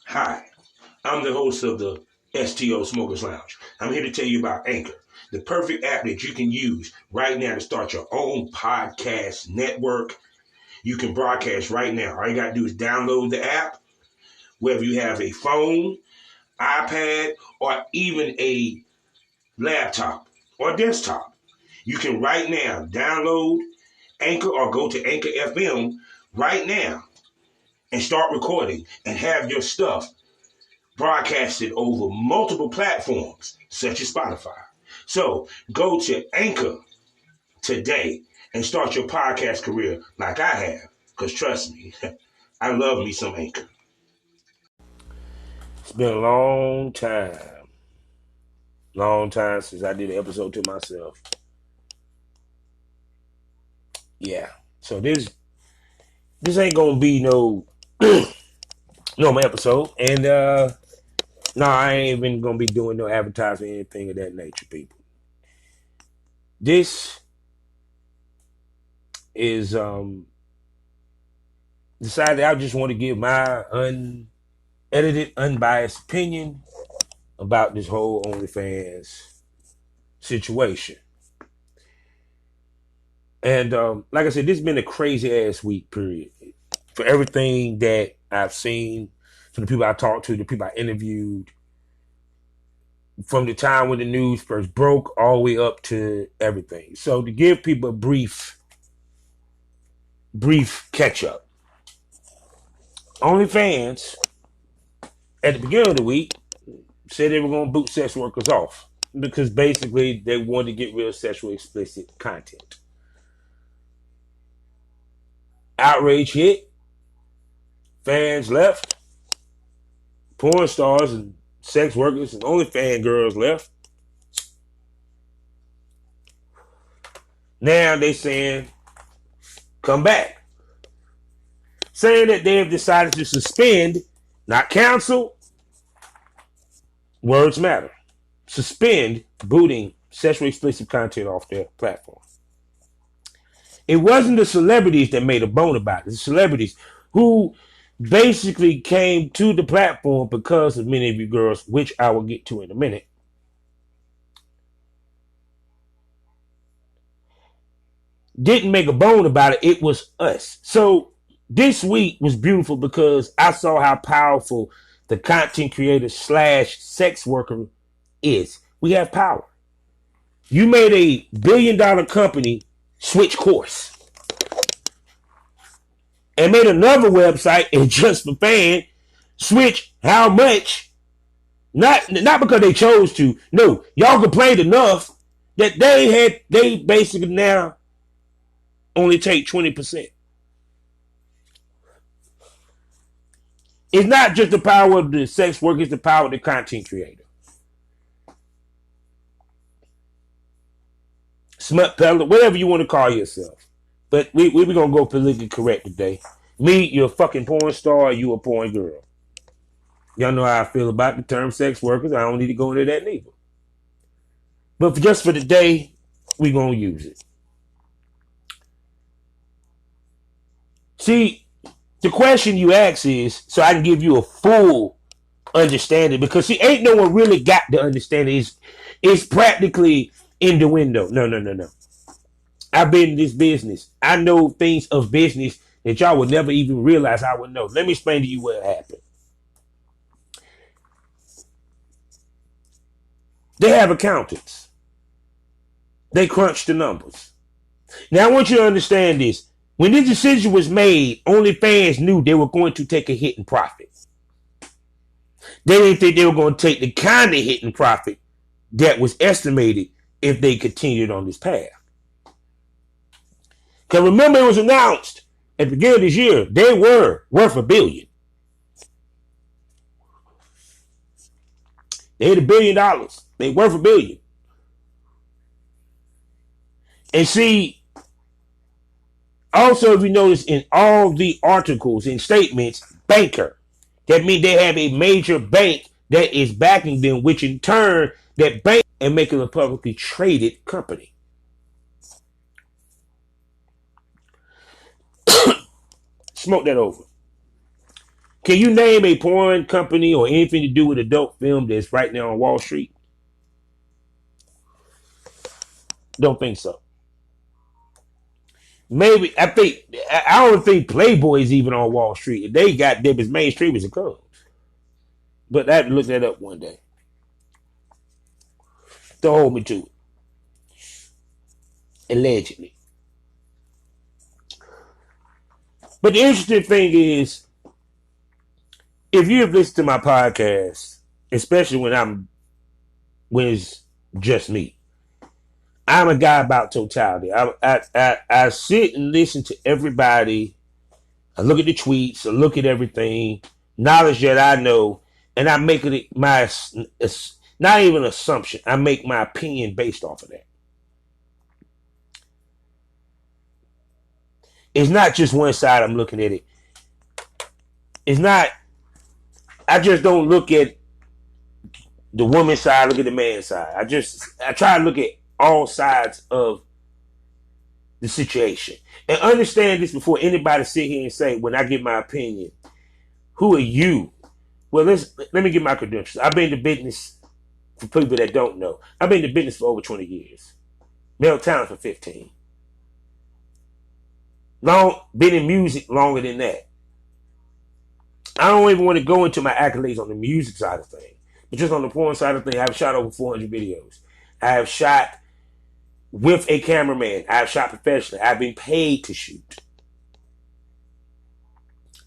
Hi, I'm the host of the STO Smokers Lounge. I'm here to tell you about Anchor, the perfect app that you can use right now to start your own podcast network. You can broadcast right now. All you got to do is download the app, whether you have a phone, iPad, or even a laptop or desktop. You can right now download Anchor or go to Anchor FM right now and start recording and have your stuff broadcasted over multiple platforms such as Spotify. So go to Anchor today and start your podcast career like I have. Because trust me, I love me some Anchor. It's been a long since I did an episode to myself. Yeah. So this ain't gonna be no normal episode. And no, I ain't even gonna be doing no advertising or anything of that nature, people. This is decided I just want to give my unedited, unbiased opinion about this whole OnlyFans situation. And like I said, this has been a crazy ass week, period. For everything that I've seen, from the people I talked to, the people I interviewed, from the time when the news first broke all the way up to everything. So to give people a brief catch up. OnlyFans, at the beginning of the week, said they were going to boot sex workers off because basically they wanted to get rid of sexually explicit content. Outrage hit. Fans left. Porn stars and sex workers and OnlyFans girls left. Now they saying, come back. Saying that they have decided to suspend, not cancel, words matter, suspend booting sexually explicit content off their platform. It wasn't the celebrities that made a bone about it. The celebrities who basically came to the platform because of many of you girls, which I will get to in a minute. Didn't make a bone about it. It was us. So this week was beautiful because I saw how powerful the content creator / sex worker is. We have power. You made a $1 billion company switch course and made another website and just for fan switch how much, not because they chose to. No, y'all complained enough that they basically now only take 20%. It's not just the power of the sex worker, it's the power of the content creator. Smut peddler, whatever you want to call yourself. But we're going to go politically correct today. Me, you're a fucking porn star, you a porn girl. Y'all know how I feel about the term sex workers. I don't need to go into that neither. But just for today, we're going to use it. See, the question you ask is so I can give you a full understanding, because see, ain't no one really got the understanding. It's practically in the window. No. I've been in this business. I know things of business that y'all would never even realize I would know. Let me explain to you what happened. They have accountants. They crunch the numbers. Now I want you to understand this. When this decision was made, OnlyFans knew they were going to take a hit in profit. They didn't think they were going to take the kind of hit in profit that was estimated if they continued on this path. Because remember, it was announced at the beginning of this year, they were worth $1 billion. They hit $1 billion. They worth $1 billion. And see, also, if you notice in all the articles and statements, banker. That means they have a major bank that is backing them, which in turn, that bank and making a publicly traded company. Smoke that over. Can you name a porn company or anything to do with adult film that's right now on Wall Street? Don't think so. Maybe I don't think Playboy's even on Wall Street. If they got them as mainstream as it comes. But I have to look that up one day. Don't hold me to it. Allegedly. But the interesting thing is, if you have listened to my podcast, especially when it's just me, I'm a guy about totality. I sit and listen to everybody. I look at the tweets. I look at everything, knowledge that I know, and I make it my, not even assumption. I make my opinion based off of that. It's not just one side I'm looking at it. It's not, I just don't look at the woman's side, look at the man's side. I try to look at all sides of the situation. And understand this before anybody sit here and say, when I give my opinion, who are you? Well, let me get my credentials. I've been in business, for people that don't know, I've been in business for over 20 years. Male talent for 15. Been in music longer than that. I don't even want to go into my accolades on the music side of things. But just on the porn side of things, I've shot over 400 videos. I have shot with a cameraman. I've shot professionally. I've been paid to shoot.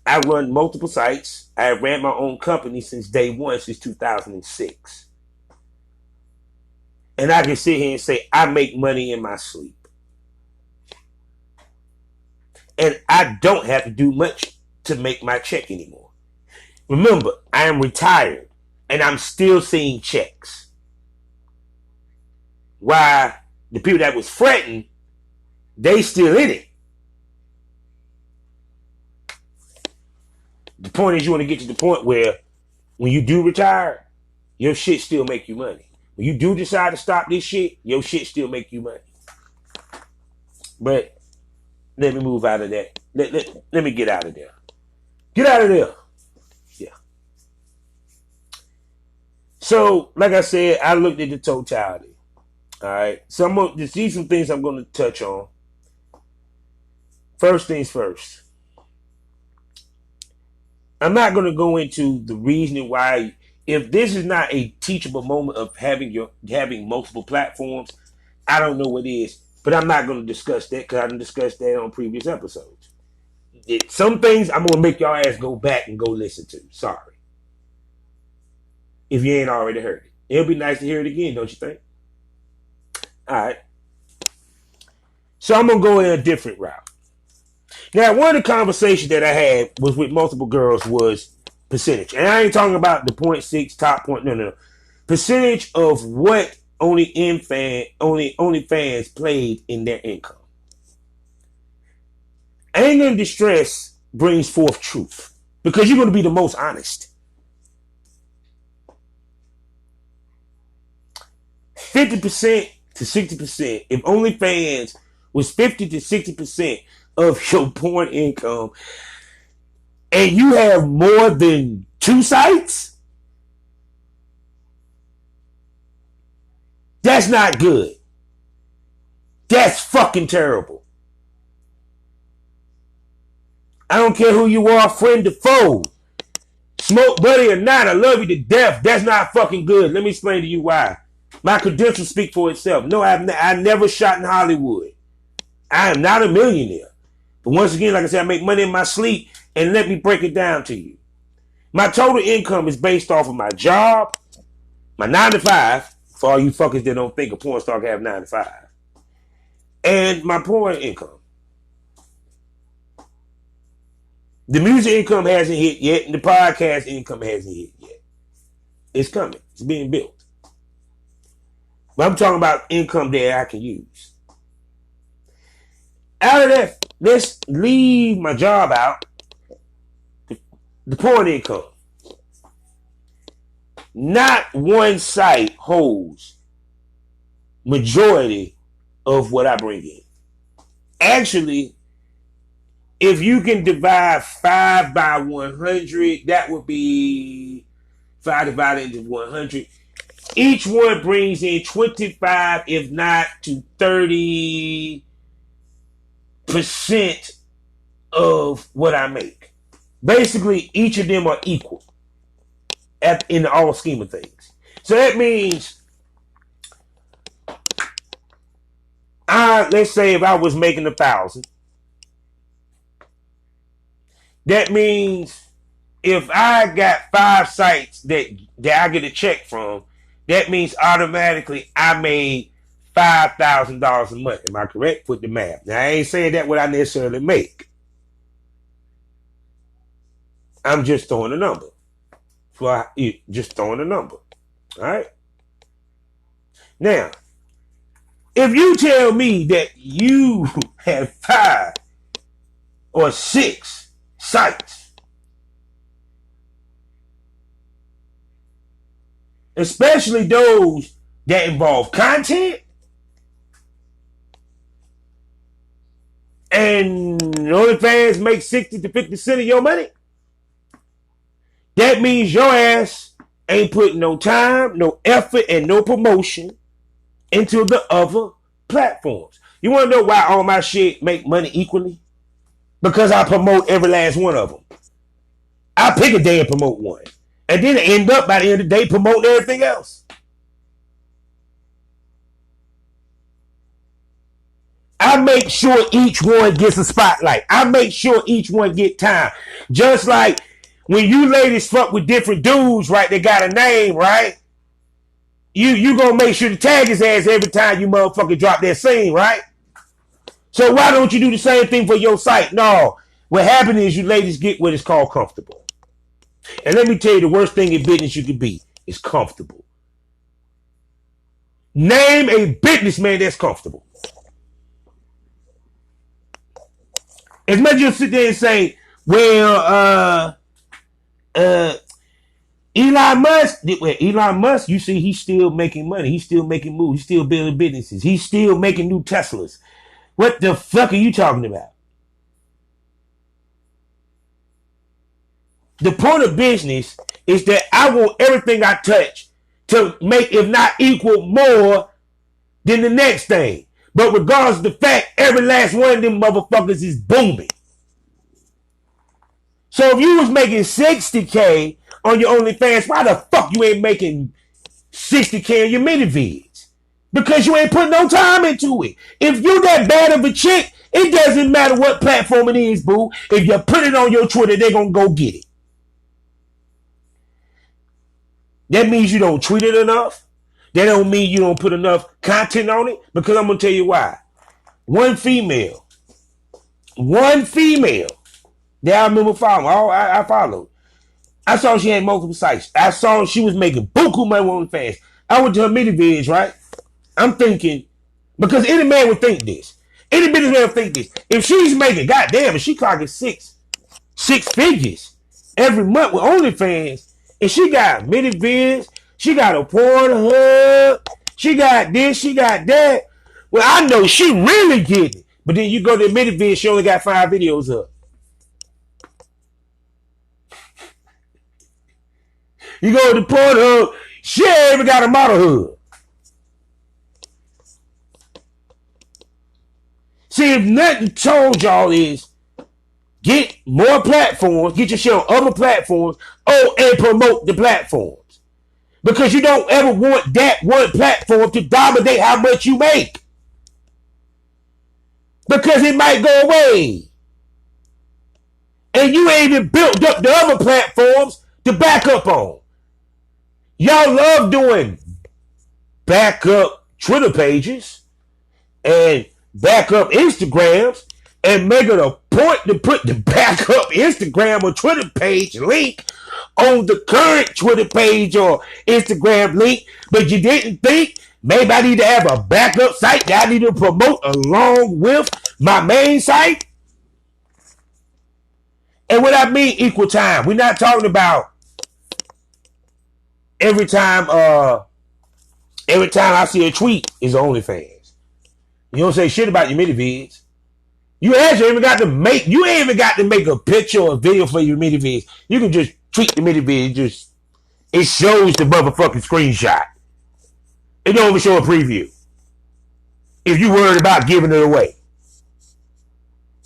I run multiple sites. I have ran my own company since day one, since 2006. And I can sit here and say, I make money in my sleep. And I don't have to do much to make my check anymore. Remember, I am retired and I'm still seeing checks. Why the people that was fretting, they still in it. The point is, you want to get to the point where when you do retire, your shit still make you money. When you do decide to stop this shit, your shit still make you money. But let me move out of that. Let me get out of there. Get out of there. Yeah. So, like I said, I looked at the totality. All right. So I'm going to see some things I'm going to touch on. First things first. I'm not going to go into the reasoning why, if this is not a teachable moment of having multiple platforms, I don't know what is. But I'm not going to discuss that because I didn't discuss that on previous episodes. Some things I'm going to make y'all ass go back and go listen to. Sorry. If you ain't already heard it. It'll be nice to hear it again, don't you think? All right. So I'm going to go in a different route. Now, one of the conversations that I had was with multiple girls was percentage. And I ain't talking about the 0.6 top point. No. Percentage of what OnlyFans played in their income. Anger and distress brings forth truth because you're going to be the most honest. 50% to 60%. If OnlyFans was 50 to 60% of your porn income, and you have more than 2 sites, that's not good. That's fucking terrible. I don't care who you are, friend or foe, smoke buddy or not, I love you to death. That's not fucking good. Let me explain to you why. My credentials speak for itself. No, I never shot in Hollywood. I am not a millionaire. But once again, like I said, I make money in my sleep, and let me break it down to you. My total income is based off of my job, my 9 to 5, for all you fuckers that don't think a porn star can have 9 to 5, and my porn income. The music income hasn't hit yet, and the podcast income hasn't hit yet. It's coming. It's being built. But I'm talking about income that I can use. Out of that, let's leave my job out. The porn income. Not one site holds majority of what I bring in. Actually, if you can divide 5 by 100, that would be 5 divided into 100. Each one brings in 25, if not to 30% of what I make. Basically, each of them are equal in the all scheme of things. So that means, let's say if I was making 1,000, that means if I got 5 sites that I get a check from, that means automatically I made $5,000 a month. Am I correct with the math? Now I ain't saying that what I necessarily make. I'm just throwing a number. Just throwing a number. All right. Now, if you tell me that you have 5 or 6 sites, especially those that involve content, and Onlyfans make 60 to 50% of your money, that means your ass ain't putting no time, no effort, and no promotion into the other platforms. You want to know why all my shit make money equally? Because I promote every last one of them. I pick a day and promote one. And then end up by the end of the day promoting everything else. I make sure each one gets a spotlight. I make sure each one get time. Just like when you ladies fuck with different dudes, right? They got a name, right? You gonna make sure to tag his ass every time you motherfucker drop that scene, right? So why don't you do the same thing for your site? No. What happened is you ladies get what is called comfortable. And let me tell you, the worst thing in business you can be is comfortable. Name a businessman that's comfortable. As much as you sit there and say, well, Elon Musk, you see, he's still making money. He's still making moves. He's still building businesses. He's still making new Teslas. What the fuck are you talking about? The point of business is that I want everything I touch to make, if not equal, more than the next thing. But regardless of the fact, every last one of them motherfuckers is booming. So if you was making 60K on your OnlyFans, why the fuck you ain't making 60K on your mini vids? Because you ain't putting no time into it. If you that bad of a chick, it doesn't matter what platform it is, boo. If you put it on your Twitter, they're going to go get it. That means you don't tweet it enough. That don't mean you don't put enough content on it. Because I'm going to tell you why. One female that I remember following, I followed. I saw she had multiple sites. I saw she was making buku money on OnlyFans. I went to her mini vids, right? I'm thinking, because any man would think this. Any businessman would think this. If she's making, goddamn, if she clocking six figures every month with OnlyFans, and she got mini vids, she got a Pornhub, she got this, she got that. Well, I know she really getting it. But then you go to the mini vids, she only got 5 videos up. You go to the Pornhub, she ain't even got a model hub. See, if nothing told y'all is get more platforms, get your shit on other platforms, and promote the platforms. Because you don't ever want that one platform to dominate how much you make. Because it might go away. And you ain't even built up the other platforms to back up on. Y'all love doing backup Twitter pages and backup Instagrams and make it a point to put the backup Instagram or Twitter page link on the current Twitter page or Instagram link, but you didn't think maybe I need to have a backup site that I need to promote along with my main site? And what I mean equal time, we're not talking about every time I see a tweet is OnlyFans. You don't say shit about your mini vids. You actually even got to make. You ain't even got to make a picture or a video for your mini vids. You can just tweak the mini vid. It shows the motherfucking screenshot. It don't even show a preview. If you worried about giving it away,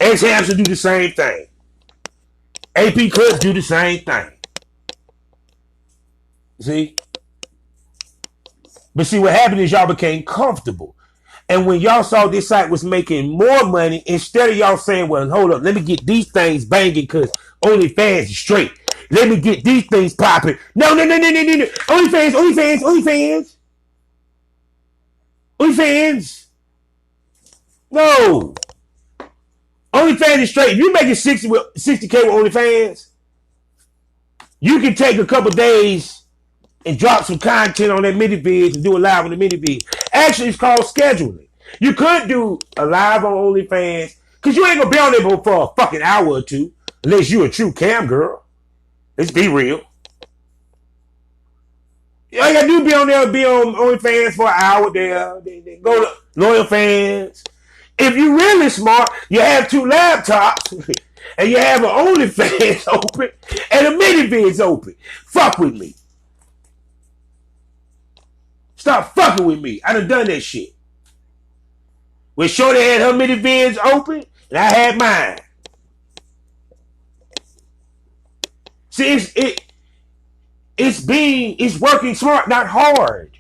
X-Hamster do the same thing. AP Clips do the same thing. See? But see, what happened is y'all became comfortable. And when y'all saw this site was making more money, instead of y'all saying, well, hold up, let me get these things banging because OnlyFans is straight. Let me get these things popping. No. OnlyFans. No. OnlyFans is straight. If you making 60K with OnlyFans, you can take a couple days and drop some content on that mini vids and do a live on the mini vid. Actually, it's called scheduling. You could do a live on OnlyFans because you ain't gonna be on there for a fucking hour or two unless you a true cam girl. Let's be real. All you gotta do is be on OnlyFans for an hour there. Then go to Loyal Fans. If you really smart, you have 2 laptops and you have an OnlyFans open and a mini vids open. Fuck with me. Stop fucking with me. I done that shit. When Shorty had her mini vids open and I had mine. See, it's working smart, not hard.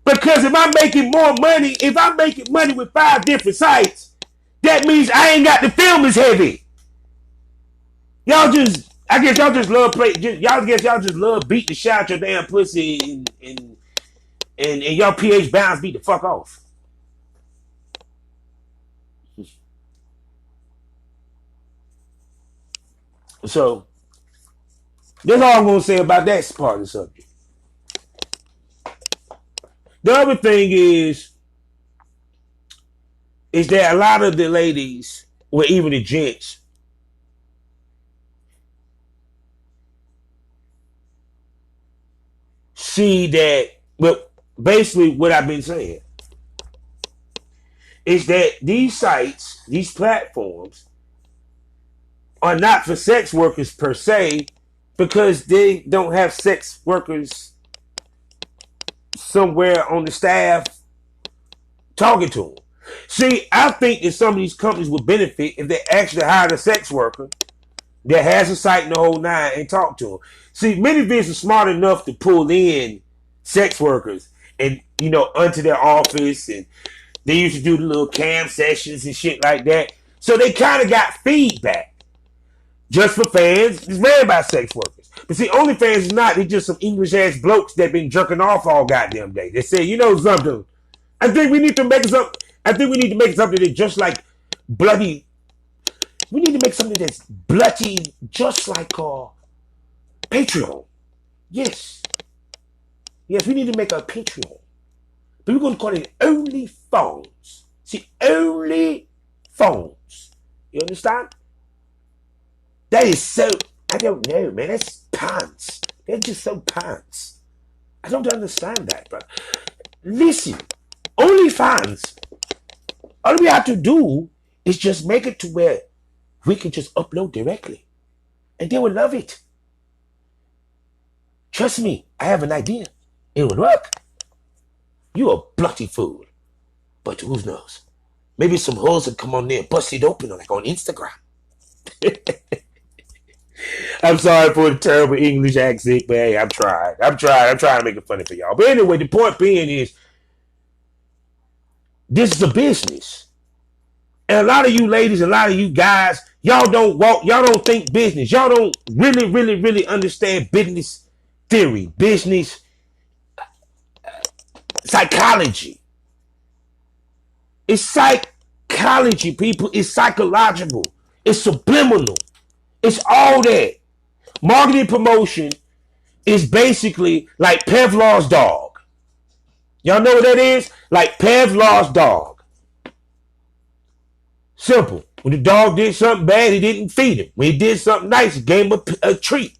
Because if I'm making more money, if I'm making money with 5 different sites, that means I ain't got to film as heavy. I guess y'all just love y'all just love beat the shit out your damn pussy and y'all pH balance beat the fuck off. So that's all I'm gonna say about that part of the subject. The other thing is that a lot of the ladies, or even the gents, see that, well, basically what I've been saying is that these sites, these platforms, are not for sex workers per se, because they don't have sex workers somewhere on the staff talking to them. See, I think that some of these companies would benefit if they actually hired a sex worker that has a site in the whole nine and talk to them. See, many businesses are smart enough to pull in sex workers and, onto their office, and they used to do the little cam sessions and shit like that. So they kind of got feedback. Just for fans, it's ran by sex workers. But see, OnlyFans is not. They're just some English-ass blokes that been jerking off all goddamn day. They say, something? I think we need to make something that's just like bloody. We need to make something that's bloody, just like Patreon. Yes, we need to make a Patreon. But we're going to call it Onlyfans. See, Onlyfans. You understand? That is so, I don't know, man. That's pants. They're just so pants. I don't understand that, bro. Listen, OnlyFans, all we have to do is just make it to where we can just upload directly. And they will love it. Trust me, I have an idea. It will work. You a bloody fool. But who knows? Maybe some hoes will come on there and bust it open like on Instagram. I'm sorry for the terrible English accent, but hey, I'm trying to make it funny for y'all. But anyway, the point being is, this is a business. And a lot of you ladies, a lot of you guys, y'all don't think business. Y'all don't really, really, really understand business theory, business psychology. It's psychology, people. It's psychological. It's subliminal. It's all that. Marketing promotion is basically like Pavlov's dog. Y'all know what that is? Like Pavlov's dog. Simple. When the dog did something bad, he didn't feed him. When he did something nice, he gave him a treat.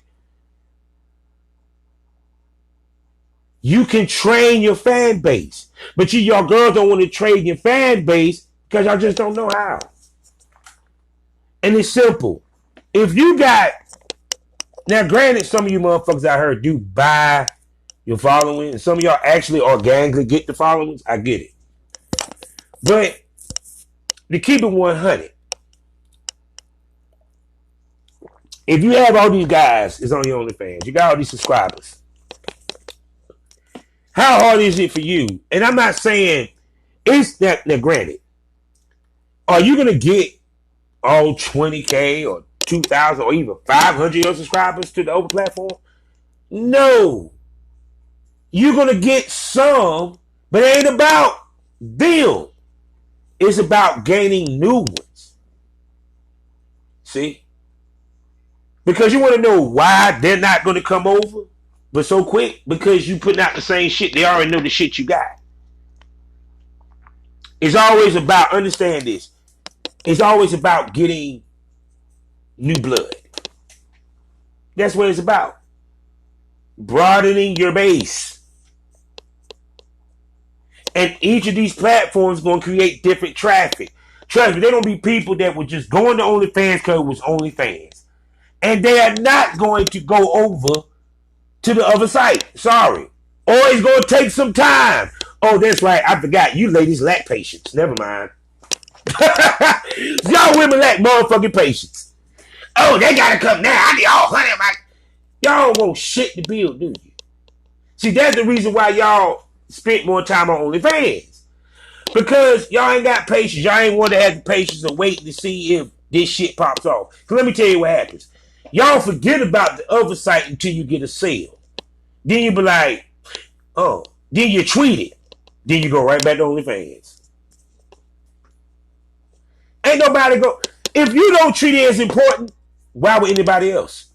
You can train your fan base. But y'all girls don't want to train your fan base Because y'all just don't know how. And it's simple. If you got, now granted, some of you motherfuckers I heard do buy your following, and some of y'all actually organically get the followings. I get it. But to keep it 100, if you have all these guys, it's on your OnlyFans, you got all these subscribers, how hard is it for you? And I'm not saying it's that, now granted, are you going to get all 20K or 2,000 or even 500 of your subscribers to the open platform? No. You're going to get some, but it ain't about them. It's about gaining new ones. See? Because you want to know why they're not going to come over, but so quick? Because you putting out the same shit. They already know the shit you got. It's always about, understand this, it's always about getting new blood. That's what it's about. Broadening your base. And each of these platforms is going to create different traffic. Trust me, they're going to be people that would just go into OnlyFans because it was OnlyFans. And they are not going to go over to the other site. Sorry. Or it's going to take some time. Oh, that's right. I forgot. You ladies lack patience. Never mind. Y'all women lack motherfucking patience. Oh, they got to come now. I need all 100 of my... Y'all won't shit the bill, do you? See, that's the reason why y'all spent more time on OnlyFans. Because y'all ain't got patience. Y'all ain't want to have the patience of waiting to see if this shit pops off. Because let me tell you what happens. Y'all forget about the other site until you get a sale. Then you be like, oh. Then you tweet it. Then you go right back to OnlyFans. Ain't nobody go. If you don't treat it as important, why would anybody else?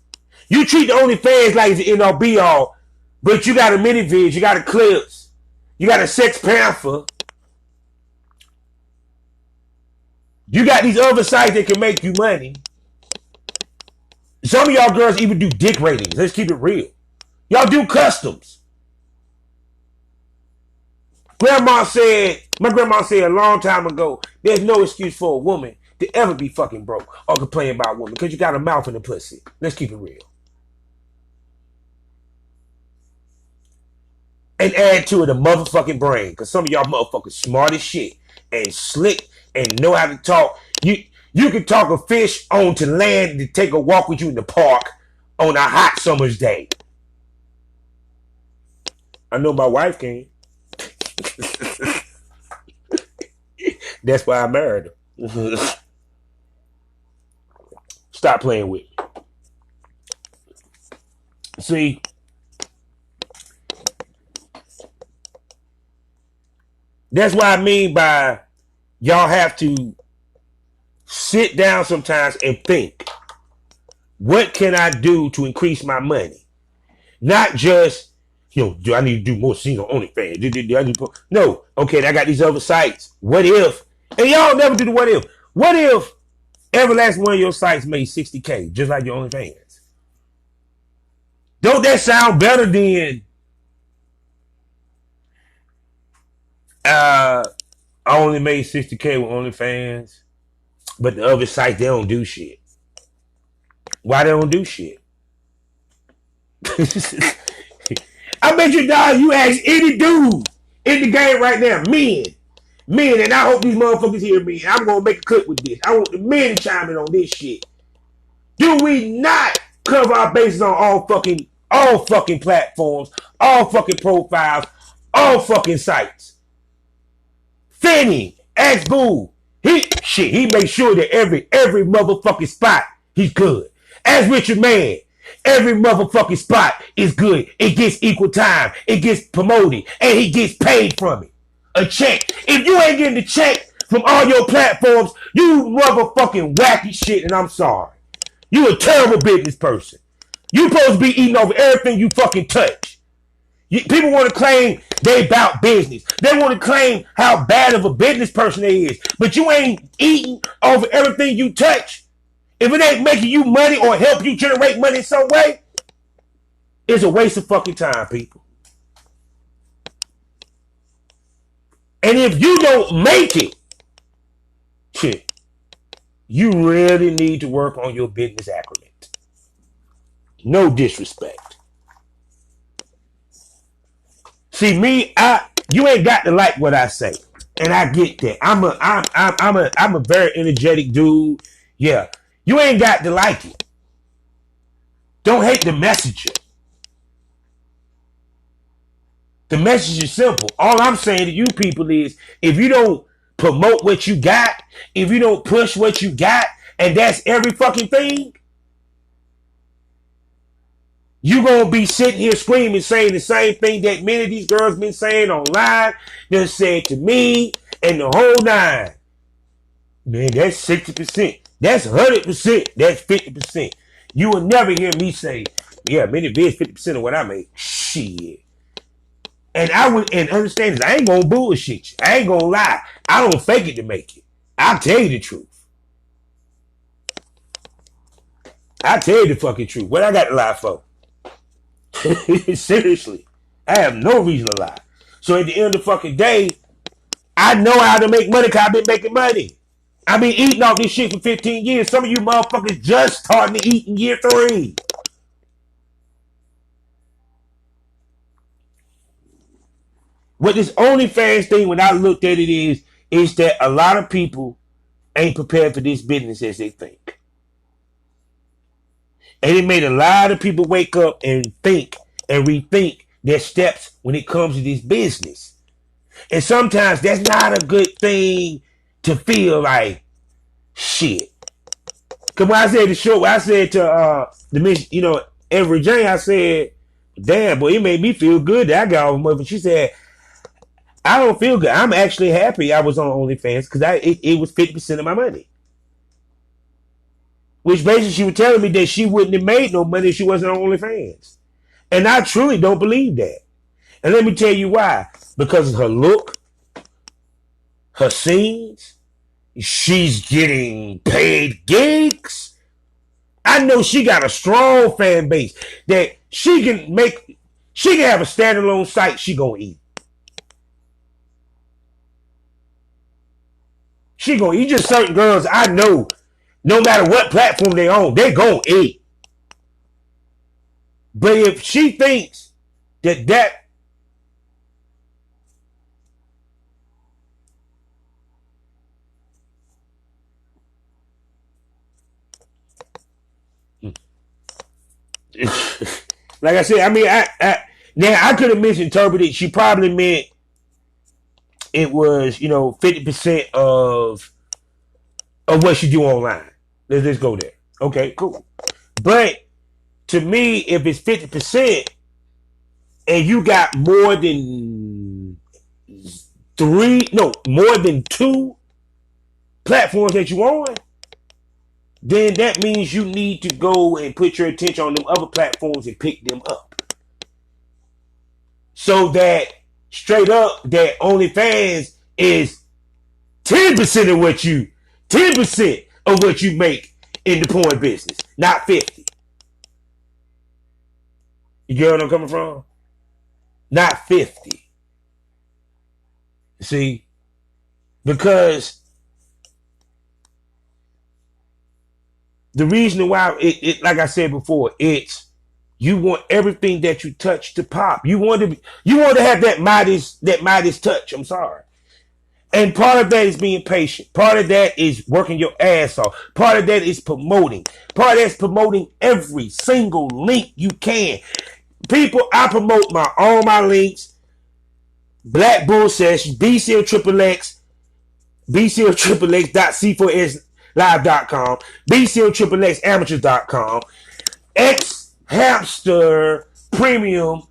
You treat the OnlyFans like it's the end all be all, but you got a mini vid, you got a clips, you got a Sex Panther. You got these other sites that can make you money. Some of y'all girls even do dick ratings. Let's keep it real. Y'all do customs. My grandma said a long time ago, there's no excuse for a woman to ever be fucking broke or complain about women because you got a mouth in the pussy. Let's keep it real. And add to it a motherfucking brain, because some of y'all motherfuckers smart as shit and slick and know how to talk. You can talk a fish onto land to take a walk with you in the park on a hot summer's day. I know my wife can. That's why I married her. Stop playing with me. See, that's what I mean by y'all have to sit down sometimes and think, what can I do to increase my money? Not just, do I need to do more scenes on OnlyFans? No. Okay, I got these other sites. What if? And y'all never do the what if. What if every last one of your sites made 60K, just like your OnlyFans? Don't that sound better than I only made 60K with OnlyFans, but the other sites, they don't do shit? Why they don't do shit? I bet you, dog, you ask any dude in the game right now, men, and I hope these motherfuckers hear me. I'm going to make a clip with this. I want the men to chime in on this shit. Do we not cover our bases on all fucking platforms, all fucking profiles, all fucking sites? Finney, ex-boo, he makes sure that every motherfucking spot, he's good. As Richard Man, every motherfucking spot is good. It gets equal time. It gets promoted. And he gets paid from it. A check. If you ain't getting the check from all your platforms, you motherfucking wacky shit, and I'm sorry. You a terrible business person. You supposed to be eating over everything you fucking touch. People want to claim they about business. They want to claim how bad of a business person they is. But you ain't eating over everything you touch. If it ain't making you money or help you generate money in some way, it's a waste of fucking time, people. And if you don't make it, shit, you really need to work on your business acumen. No disrespect. See me, you ain't got to like what I say, and I get that. I'm a very energetic dude. Yeah, you ain't got to like it. Don't hate the messenger. The message is simple. All I'm saying to you people is, if you don't promote what you got, if you don't push what you got, and that's every fucking thing, you gonna be sitting here screaming, saying the same thing that many of these girls been saying online, they said to me, and the whole nine. Man, that's 60%. That's 100%. That's 50%. You will never hear me say, yeah, many vids 50% of what I make. Shit. And I would, and understand this, I ain't gonna bullshit you. I ain't gonna lie. I don't fake it to make it. I'll tell you the truth. I'll tell you the fucking truth. What I got to lie for? Seriously. I have no reason to lie. So at the end of the fucking day, I know how to make money because I've been making money. I've been eating off this shit for 15 years. Some of you motherfuckers just starting to eat in year 3. What this OnlyFans thing, when I looked at it, is that a lot of people ain't prepared for this business as they think. And it made a lot of people wake up and think and rethink their steps when it comes to this business. And sometimes that's not a good thing to feel like, shit. Because when I said the show, I said to the Miss, Every Jane, I said, damn, boy, it made me feel good that I got all the money. She said, I don't feel good. I'm actually happy I was on OnlyFans because it was 50% of my money. Which basically she was telling me that she wouldn't have made no money if she wasn't on OnlyFans. And I truly don't believe that. And let me tell you why. Because of her look, her scenes, she's getting paid gigs. I know she got a strong fan base that she can have a standalone site she gonna eat. She gonna eat. Just certain girls I know, no matter what platform they on, they gonna eat. But if she thinks that like I said, I mean, I could have misinterpreted. She probably meant it was, 50% of what she do online. Let's go there. Okay, cool. But to me, if it's 50% and you got more than 2 platforms that you on, then that means you need to go and put your attention on them other platforms and pick them up. So that straight up, that OnlyFans is 10% of what you make in the porn business, not 50. You get where I'm coming from? Not 50. See? Because the reason why it like I said before, it's you want everything that you touch to pop. You want to have that Midas touch. I'm sorry. And part of that is being patient. Part of that is working your ass off. Part of that is promoting. Part of that is promoting every single link you can. People, I promote all my links. Black Bull Sessions, BCL Triple X, BCL4xlive.com, BCL4xamateurs.com, X Hamster Premium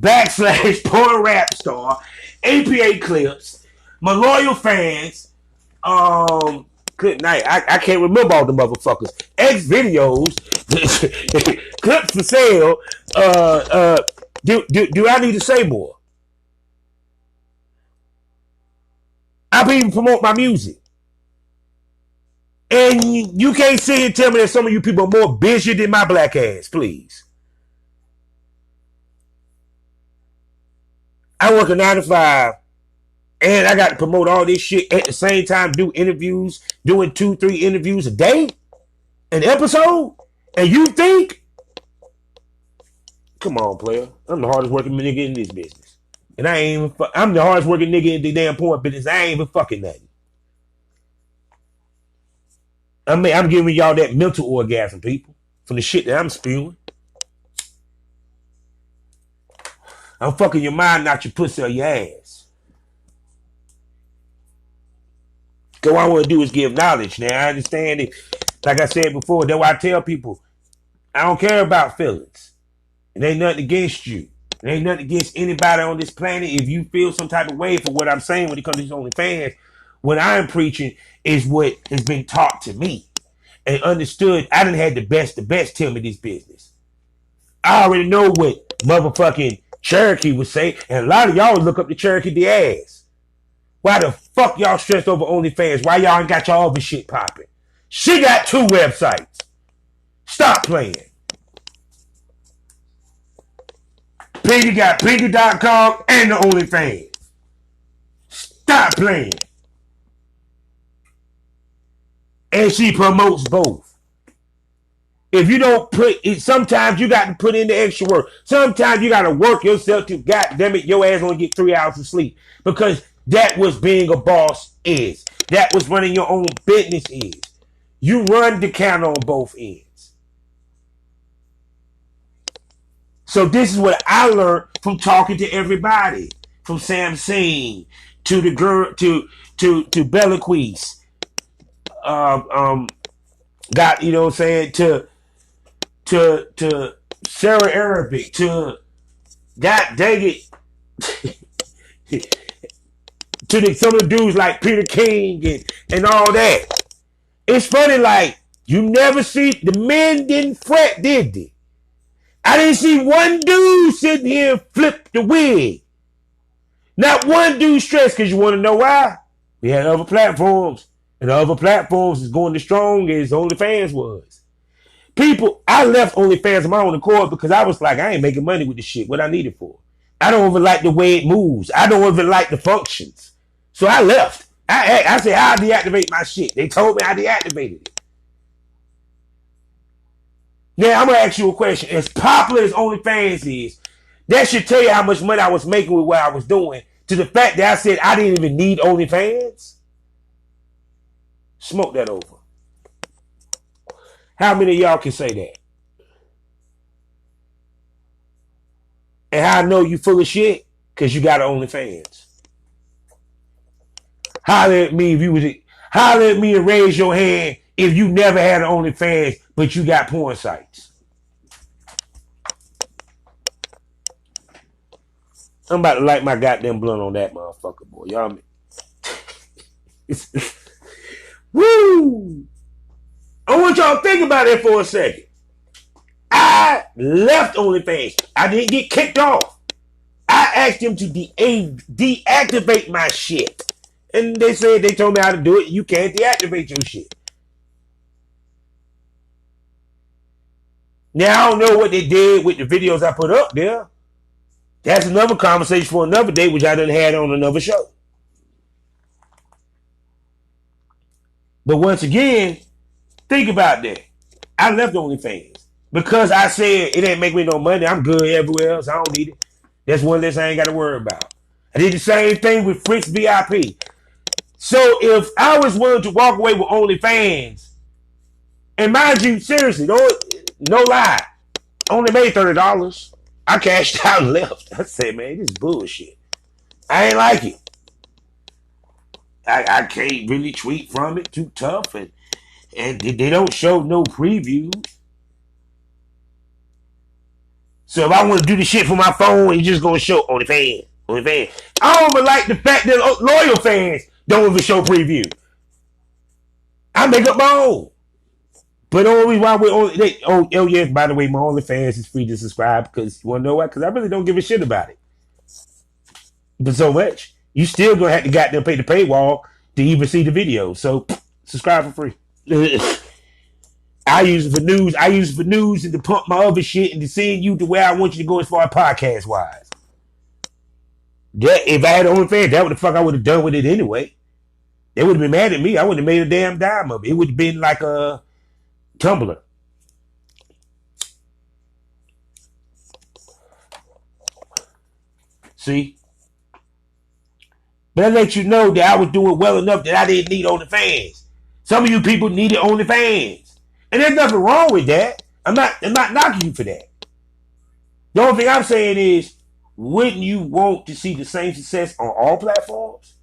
/ Porn Rap Star, APA Clips, my loyal fans, good night. I can't remember all the motherfuckers. X Videos, Clips for Sale. Do I need to say more? I even promote my music. And you can't sit here and tell me that some of you people are more busy than my black ass, please. I work a 9 to 5 And I got to promote all this shit at the same time, do interviews, doing 2-3 interviews a day, an episode. And you think, come on, player, I'm the hardest working nigga in this business. And I ain't even, I'm the hardest working nigga in the damn porn business. I ain't even fucking nothing. I mean, I'm giving y'all that mental orgasm, people, from the shit that I'm spewing. I'm fucking your mind, not your pussy or your ass. So what I want to do is give knowledge. Now, I understand it. Like I said before, that's why I tell people, I don't care about feelings. It ain't nothing against you. It ain't nothing against anybody on this planet. If you feel some type of way for what I'm saying when it comes to these OnlyFans, what I'm preaching is what has been taught to me and understood. I done had the best tell me this business. I already know what motherfucking Cherokee would say, and a lot of y'all look up to Cherokee the ass. Why the fuck y'all stressed over OnlyFans? Why y'all ain't got y'all other shit popping? She got 2 websites. Stop playing. Pinky got pinky.com and the OnlyFans. Stop playing. And she promotes both. If you don't put it, sometimes you got to put in the extra work. Sometimes you got to work yourself to, goddamn it, your ass only get 3 hours of sleep. Because that was being a boss is. That was running your own business is. You run the count on both ends. So this is what I learned from talking to everybody. From Sam Singh to the girl to Bellaquise. Got, you know what I'm saying, to Sarah Arabic, to God dang it, to some of the dudes like Peter King and all that. It's funny, like, you never see, the men didn't fret, did they? I didn't see one dude sitting here and flip the wig. Not one dude stressed, because you want to know why? We had other platforms, and the other platforms is going as strong as OnlyFans was. People, I left OnlyFans on my own accord because I was like, I ain't making money with this shit. What I need it for? I don't even like the way it moves. I don't even like the functions. So I left. I said, I'll deactivate my shit. They told me I deactivated it. Now, I'm going to ask you a question. As popular as OnlyFans is, that should tell you how much money I was making with what I was doing, to the fact that I said I didn't even need OnlyFans. Smoke that over. How many of y'all can say that? And how I know you full of shit? Because you got OnlyFans. Holler at me if you was. Holler at me and raise your hand if you never had an OnlyFans, but you got porn sites. I'm about to light my goddamn blunt on that motherfucker, boy. Y'all. Woo! I want y'all to think about it for a second. I left OnlyFans. I didn't get kicked off. I asked them to deactivate my shit. And they said, they told me how to do it. You can't deactivate your shit. Now, I don't know what they did with the videos I put up there. That's another conversation for another day, which I done had on another show. But once again, think about that. I left OnlyFans because I said it ain't make me no money. I'm good everywhere else. I don't need it. That's one less I ain't got to worry about. I did the same thing with Fritz VIP. So if I was willing to walk away with OnlyFans, and mind you, seriously, no lie, only made $30. I cashed out and left. I said, man, this is bullshit. I ain't like it. I can't really tweet from it. Too tough, and they don't show no previews. So if I want to do the shit from my phone, it's just gonna show OnlyFans. I don't even like the fact that loyal fans don't even show preview. I make up my own. But only why we only yes, by the way, my OnlyFans is free to subscribe, because you wanna know why? Because I really don't give a shit about it. But so much. You still gonna have to goddamn pay the paywall to even see the video. So subscribe for free. I use it for news. I use it for news and to pump my other shit and to send you to where I want you to go as far as podcast wise. That if I had OnlyFans, that what the fuck I would have done with it anyway. They would have been mad at me. I wouldn't have made a damn dime of it. It would have been like a Tumblr. See? But I let you know that I was doing well enough that I didn't need OnlyFans. Some of you people needed OnlyFans. And there's nothing wrong with that. I'm not knocking you for that. The only thing I'm saying is, wouldn't you want to see the same success on all platforms?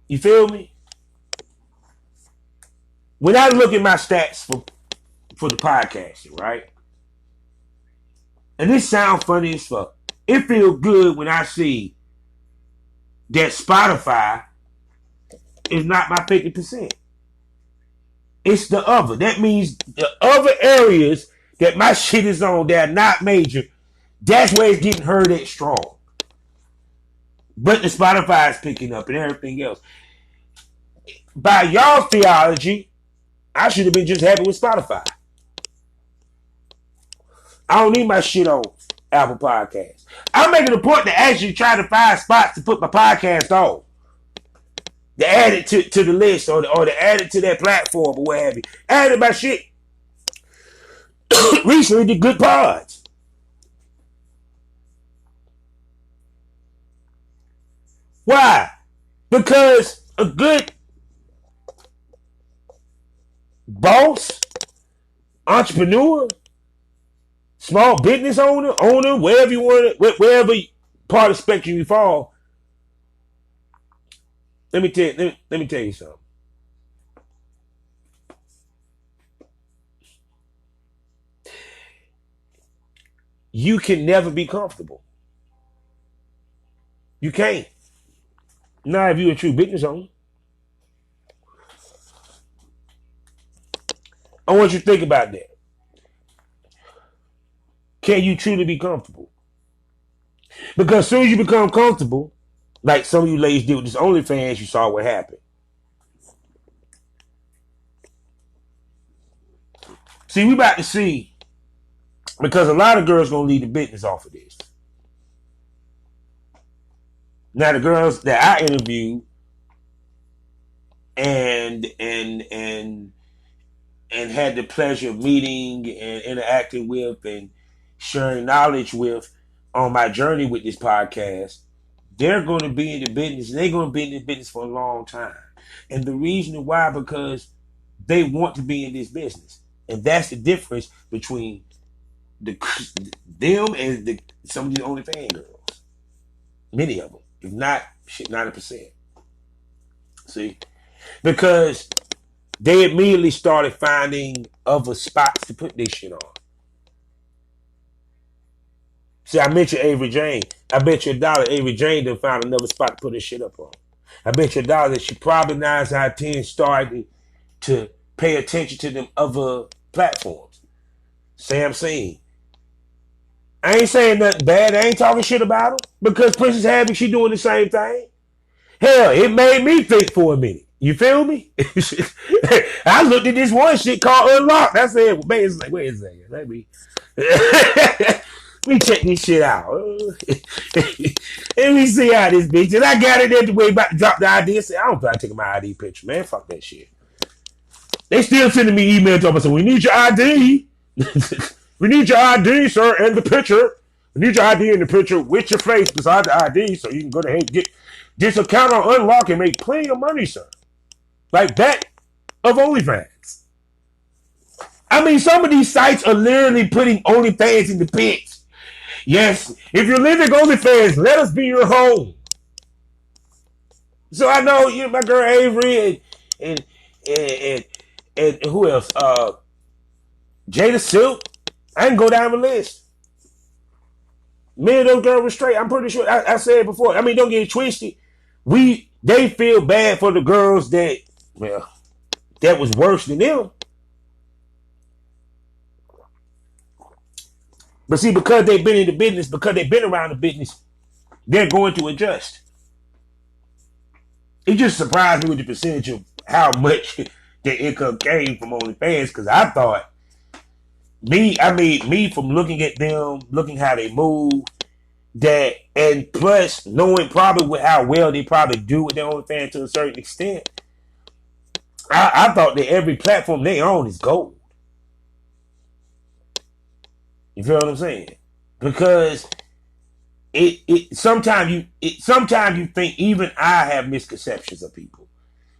You feel me? When I look at my stats for the podcasting, right? And this sounds funny as fuck. It feels good when I see that Spotify is not my 50%. It's the other. That means the other areas that my shit is on that are not major, that's where it's getting heard at strong. But the Spotify is picking up and everything else. By y'all theology, I should have been just happy with Spotify. I don't need my shit on Apple Podcasts. I'm making a point to actually try to find spots to put my podcast on. To add it to the list or to add it to that platform or what have you. Added my shit recently to good pods. Why? Because a good boss, entrepreneur, small business owner, wherever you want it, wherever part of the spectrum you fall. Let me tell you something. You can never be comfortable. You can't. Not if you're a true business owner. I want you to think about that. Can you truly be comfortable? Because as soon as you become comfortable, like some of you ladies did with this OnlyFans, you saw what happened. See, we about to see, because a lot of girls gonna leave the business off of this. Now the girls that I interviewed and had the pleasure of meeting and interacting with and sharing knowledge with on my journey with this podcast, they're going to be in the business. And they're going to be in this business for a long time. And the reason why, because they want to be in this business. And that's the difference between them and some of these OnlyFans girls. Many of them, if not 90%. See? Because they immediately started finding other spots to put this shit on. See, I mentioned Avery Jane. I bet you $1 Avery Jane done found another spot to put this shit up on. I bet you $1 that she probably 9 out of 10 started to pay attention to them other platforms. Sam Seen. I ain't saying nothing bad. I ain't talking shit about her. Because Princess Havoc, she doing the same thing. Hell, it made me think for a minute. You feel me? I looked at this one shit called Unlocked. I said, well, man, wait a second. Let me check this shit out. Let me see how this bitch. And I got it at the way about to drop the ID. I said, I don't try to take my ID picture, man. Fuck that shit. They still sending me emails talking about, so we need your ID. We need your ID, sir, and the picture. We need your ID and the picture with your face beside the ID so you can go ahead and get this account on Unlock and make plenty of money, sir. Like that of OnlyFans. I mean, some of these sites are literally putting OnlyFans in the pits. Yes, if you're living OnlyFans, let us be your home. So I know my girl Avery and who else? Jada Silk. I can go down the list. Many of those girls were straight. I'm pretty sure. I said it before. I mean, don't get it twisted. They feel bad for the girls that was worse than them. But see, because they've been in the business, because they've been around the business, they're going to adjust. It just surprised me with the percentage of how much the income came from OnlyFans, because I thought me from looking at them, looking how they move, that, and plus knowing probably with how well they probably do with their own fans to a certain extent, I thought that every platform they own is gold. You feel what I'm saying? Because sometimes you think, even I have misconceptions of people,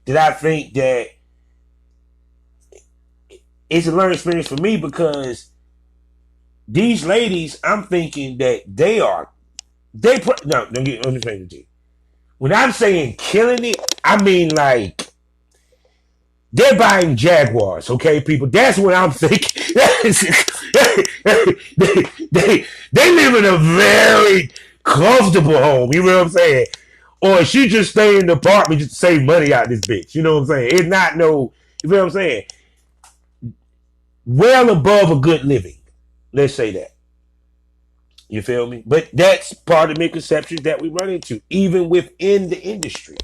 that I think that it's a learning experience for me, because these ladies, I'm thinking that let me explain it to you. When I'm saying killing it, I mean like they're buying Jaguars, okay, people? That's what I'm thinking. they live in a very comfortable home, you know what I'm saying? Or she just stay in the apartment just to save money out of this bitch, you know what I'm saying? It's not no, you feel what I'm saying? Well above a good living. Let's say that. You feel me? But that's part of the misconceptions that we run into, even within the industry.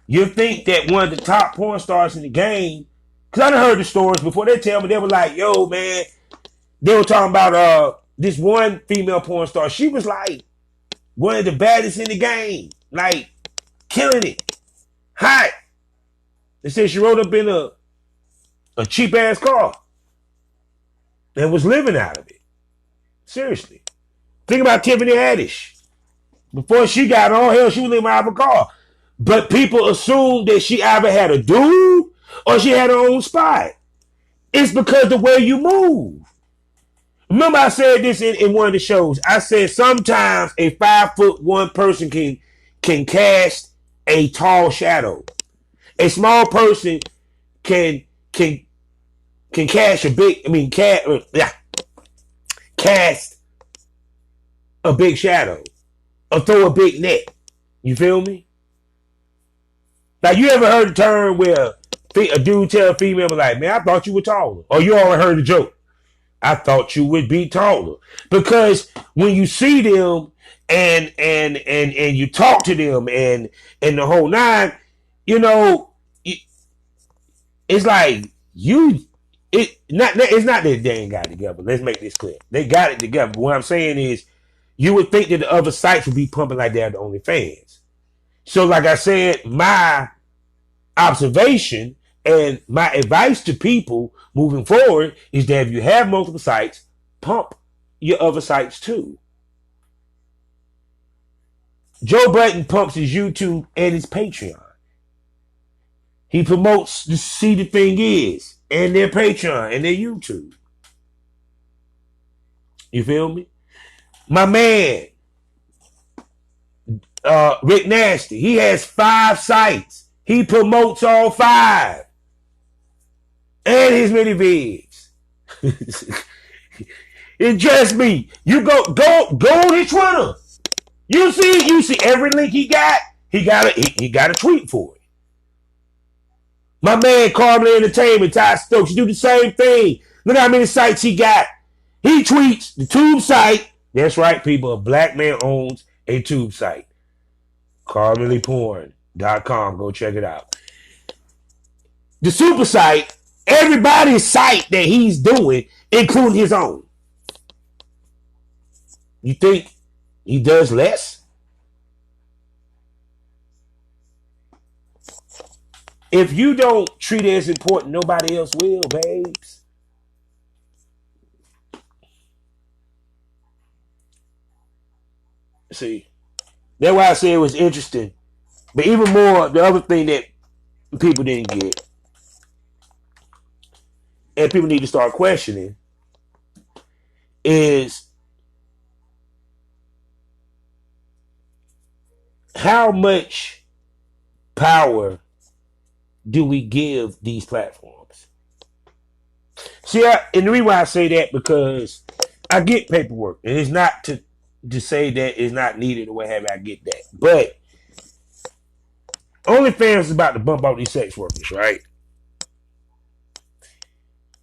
You think that one of the top porn stars in the game, because I done heard the stories before, they tell me, they were like, yo, man, they were talking about this one female porn star. She was like one of the baddest in the game, like killing it, hot. They said she rode up in a cheap ass car and was living out of it. Seriously. Think about Tiffany Haddish. Before she got on, hell, she was living out of a car. But people assume that she either had a dude or she had her own spot. It's because the way you move. Remember I said this in one of the shows. I said sometimes a 5'1" person can cast a tall shadow. A small person can cast a big, cast a big shadow or throw a big net. You feel me? Like, you ever heard the term where a dude tell a female, like, man, I thought you were taller? Or you already heard the joke, I thought you would be taller. Because when you see them and you talk to them and the whole nine, you know, it's like it's not that they ain't got it together. Let's make this clear. They got it together. But what I'm saying is, you would think that the other sites would be pumping like that, the OnlyFans. So like I said, my observation and my advice to people moving forward is that if you have multiple sites, pump your other sites too. Joe Budden pumps his YouTube and his Patreon. He promotes the See the Thing Is and their Patreon and their YouTube. You feel me? My man, Rick Nasty, he has 5 sites. He promotes all 5. And his mini vids. And trust me, you go on his Twitter. You see every link he got a tweet for it. My man Carmen Entertainment, Ty Stokes, he do the same thing. Look how many sites he got. He tweets the tube site. That's right, people. A black man owns a tube site. CarmellyPorn.com. Go check it out. The super site, everybody's site that he's doing, including his own. You think he does less? If you don't treat it as important, nobody else will, babes. See, that's why I said it was interesting. But even more, the other thing that people didn't get, and people need to start questioning, is how much power do we give these platforms? See, and the reason why I say that, because I get paperwork, and it's not to say that it's not needed or what have you. I get that, but OnlyFans is about to bump out these sex workers, right?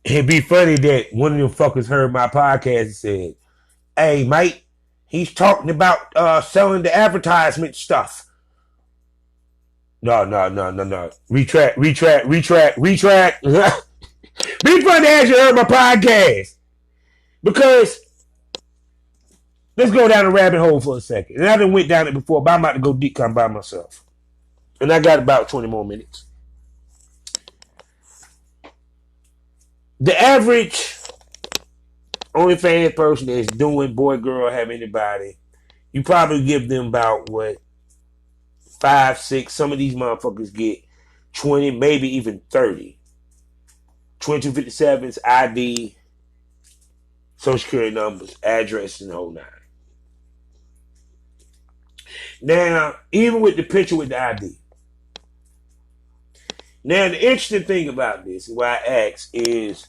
It'd be funny that one of them fuckers heard my podcast and said, "Hey, mate, he's talking about selling the advertisement stuff." No. Retract. Be funny as you heard my podcast. Because let's go down the rabbit hole for a second. And I done went down it before, but I'm about to go deep come by myself. And I got about 20 more minutes. The average OnlyFans person that's doing boy, girl, have anybody, you probably give them about 5, 6. Some of these motherfuckers get 20, maybe even 30. 2257's ID, social security numbers, address, and the whole nine. Now, even with the picture with the ID. Now, the interesting thing about this, and why I ask, is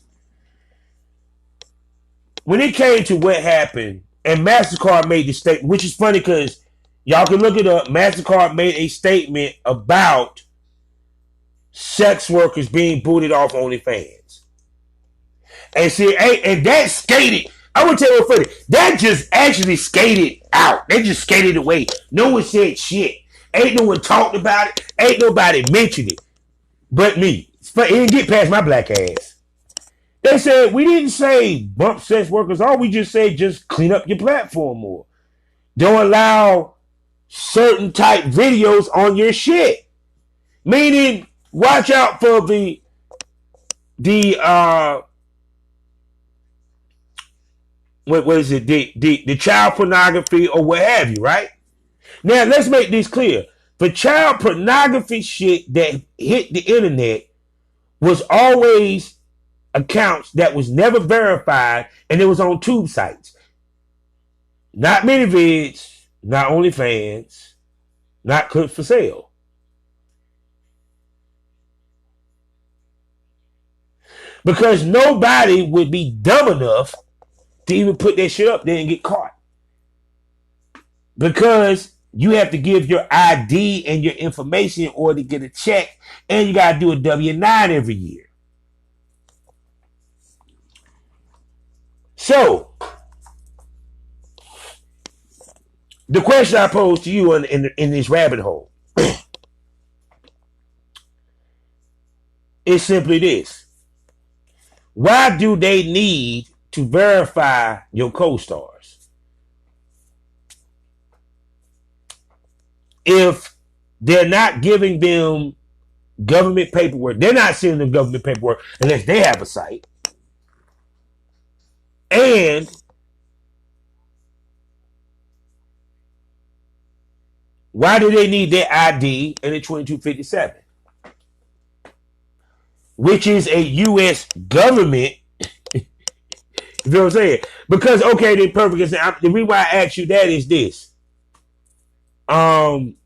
when it came to what happened, and MasterCard made the statement, which is funny because y'all can look it up. MasterCard made a statement about sex workers being booted off OnlyFans. And see, and that skated. I want to tell you what's funny. That just actually skated out. They just skated away. No one said shit. Ain't no one talked about it. Ain't nobody mentioned it. But me. It didn't get past my black ass. They said, we didn't say bump sex workers off. We just said just clean up your platform more. Don't allow certain type videos on your shit. Meaning, watch out for the what is it? The child pornography or what have you, right? Now, let's make this clear. For child pornography shit that hit the internet was always accounts that was never verified, and it was on tube sites. Not ManyVids, not OnlyFans, not Clips for Sale. Because nobody would be dumb enough to even put that shit up there and get caught. Because you have to give your ID and your information in order to get a check, and you got to do a W-9 every year. So, the question I pose to you in this rabbit hole is simply this. Why do they need to verify your co-stars? If they're not giving them government paperwork, they're not sending them government paperwork unless they have a site. And why do they need their ID and a 2257? Which is a U.S. government. You know what I'm saying? Because, okay, the perfect example. The reason why I ask you that is this. In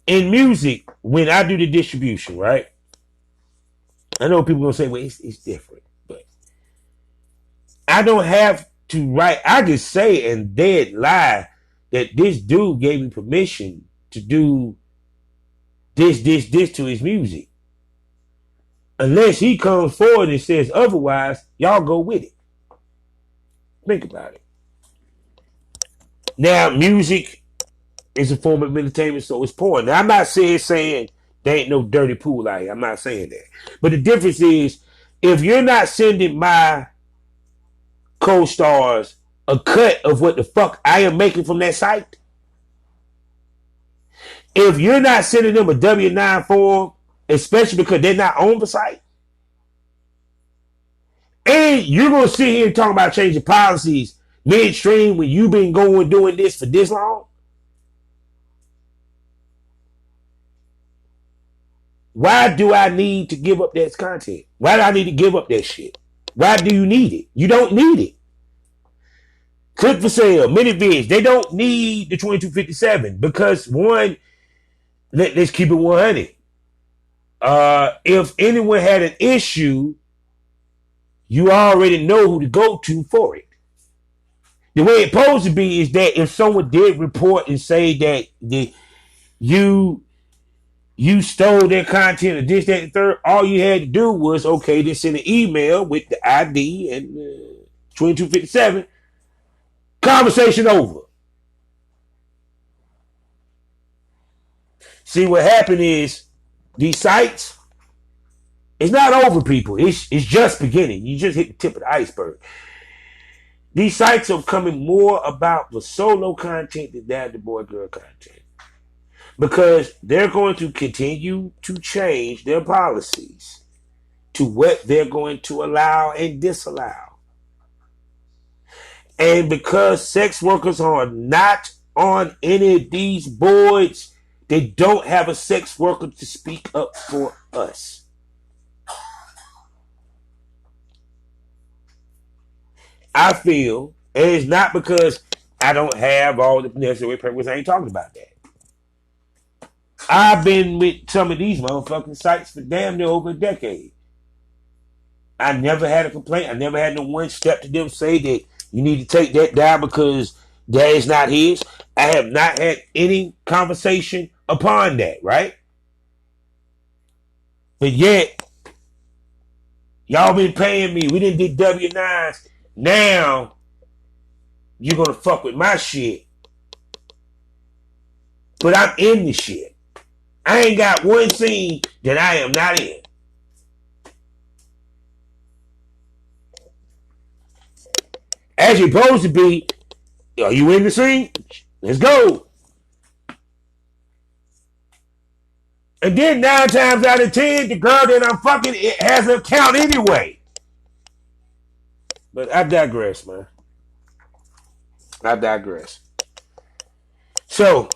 music, when I do the distribution, right? I know people gonna say, well, it's different, but I don't have to write. I can say and dead lie that this dude gave me permission to do this to his music. Unless he comes forward and says otherwise, y'all go with it. Think about it. Now, music is a form of entertainment, so it's porn. Now, I'm not saying there ain't no dirty pool out here. I'm not saying that. But the difference is, if you're not sending my co-stars a cut of what the fuck I am making from that site, if you're not sending them a W-9 form, especially because they're not on the site, and you're going to sit here and talk about changing policies midstream when you've been doing this for this long, why do I need to give up that content? Why do I need to give up that shit? Why do you need it? You don't need it. Clip for Sale, ManyVids, they don't need the 2257 because one, let's keep it 100. If anyone had an issue, you already know who to go to for it. The way it's supposed to be is that if someone did report and say that you stole their content or this, that, and third, all you had to do was, okay, then send an email with the ID and 2257. Conversation over. See, what happened is these sites, It's not over, people. It's just beginning. You just hit the tip of the iceberg. These sites are becoming more about the solo content than that the boy girl content. Because they're going to continue to change their policies to what they're going to allow and disallow. And because sex workers are not on any of these boards, they don't have a sex worker to speak up for us. I feel, and it's not because I don't have all the necessary papers. I ain't talking about that. I've been with some of these motherfucking sites for damn near over a decade. I never had a complaint. I never had no one step to them say that you need to take that down because that is not his. I have not had any conversation upon that, right? But yet, y'all been paying me. We didn't do W-9s. Now, you're going to fuck with my shit. But I'm in the shit. I ain't got one scene that I am not in. As you're supposed to be, are you in the scene? Let's go. And then 9 times out of 10, the girl that I'm fucking has an account anyway. But I digress, man. I digress. So,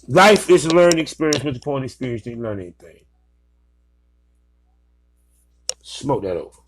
life is a learning experience. With the point of experience, didn't learn anything. Smoke that over.